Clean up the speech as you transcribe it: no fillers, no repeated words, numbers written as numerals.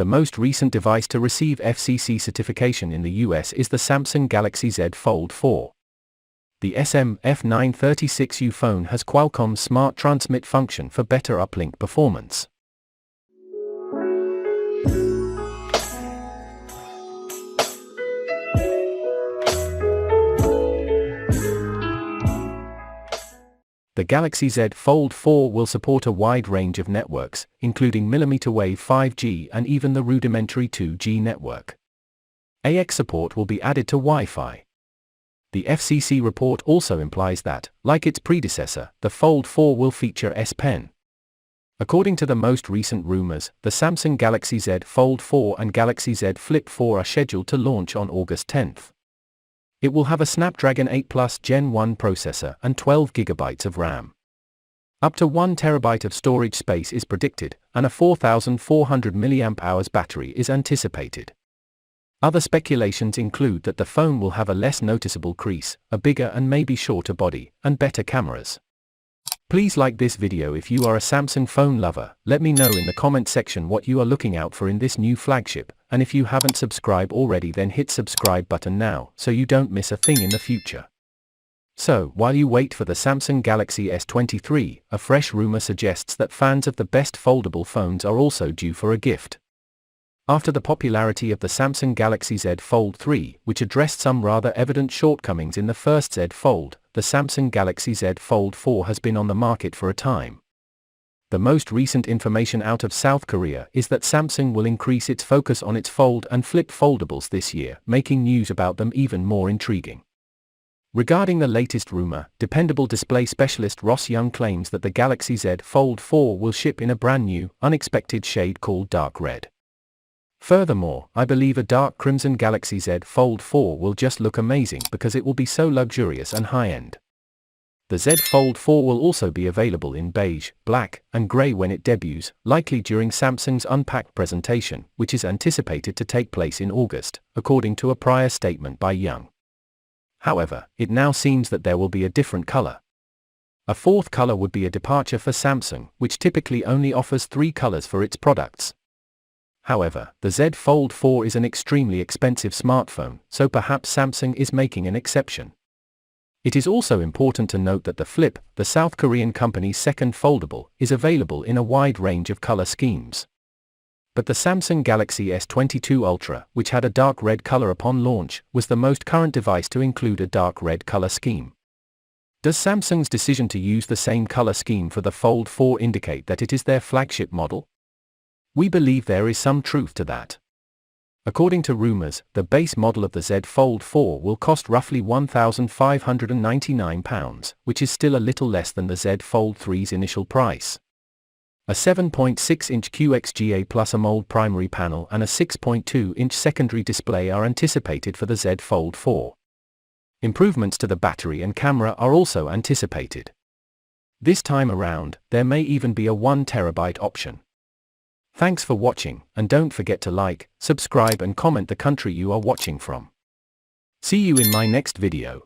The most recent device to receive FCC certification in the US is the Samsung Galaxy Z Fold4. The SM-F936U phone has Qualcomm's Smart Transmit function for better uplink performance. The Galaxy Z Fold4 will support a wide range of networks, including mmWave 5G and even the rudimentary 2G network. ABTEK support will be added to Wi-Fi. The FCC report also implies that, like its predecessor, the Fold4 will feature S Pen. According to the most recent rumors, the Samsung Galaxy Z Fold4 and Galaxy Z Flip 4 are scheduled to launch on August 10. It will have a Snapdragon 8 Plus Gen 1 processor and 12 GB of RAM. Up to 1 TB of storage space is predicted, and a 4,400 mAh battery is anticipated. Other speculations include that the phone will have a less noticeable crease, a bigger and maybe shorter body, and better cameras. Please like this video if you are a Samsung phone lover. Let me know in the comment section what you are looking out for in this new flagship, and if you haven't subscribed already, then hit subscribe button now so you don't miss a thing in the future. So, while you wait for the Samsung Galaxy S23, a fresh rumor suggests that fans of the best foldable phones are also due for a gift. After the popularity of the Samsung Galaxy Z Fold3, which addressed some rather evident shortcomings in the first Z Fold, the Samsung Galaxy Z Fold4 has been on the market for a time. The most recent information out of South Korea is that Samsung will increase its focus on its Fold and Flip foldables this year, making news about them even more intriguing. Regarding the latest rumor, dependable display specialist Ross Young claims that the Galaxy Z Fold4 will ship in a brand new, unexpected shade called dark red. Furthermore, I believe a dark crimson Galaxy Z Fold4 will just look amazing because it will be so luxurious and high-end. The Z Fold4 will also be available in beige, black, and grey when it debuts, likely during Samsung's Unpacked presentation, which is anticipated to take place in August, according to a prior statement by Young. However, it now seems that there will be a different color. A fourth color would be a departure for Samsung, which typically only offers 3 colors for its products. However, the Z Fold4 is an extremely expensive smartphone, so perhaps Samsung is making an exception. It is also important to note that the Flip, the South Korean company's second foldable, is available in a wide range of color schemes. But the Samsung Galaxy S22 Ultra, which had a dark red color upon launch, was the most current device to include a dark red color scheme. Does Samsung's decision to use the same color scheme for the Fold4 indicate that it is their flagship model? We believe there is some truth to that. According to rumors, the base model of the Z Fold4 will cost roughly £1,599, which is still a little less than the Z Fold3's initial price. A 7.6-inch QXGA Plus AMOLED primary panel and a 6.2-inch secondary display are anticipated for the Z Fold4. Improvements to the battery and camera are also anticipated. This time around, there may even be a 1 TB option. Thanks for watching, and don't forget to like, subscribe and comment the country you are watching from. See you in my next video.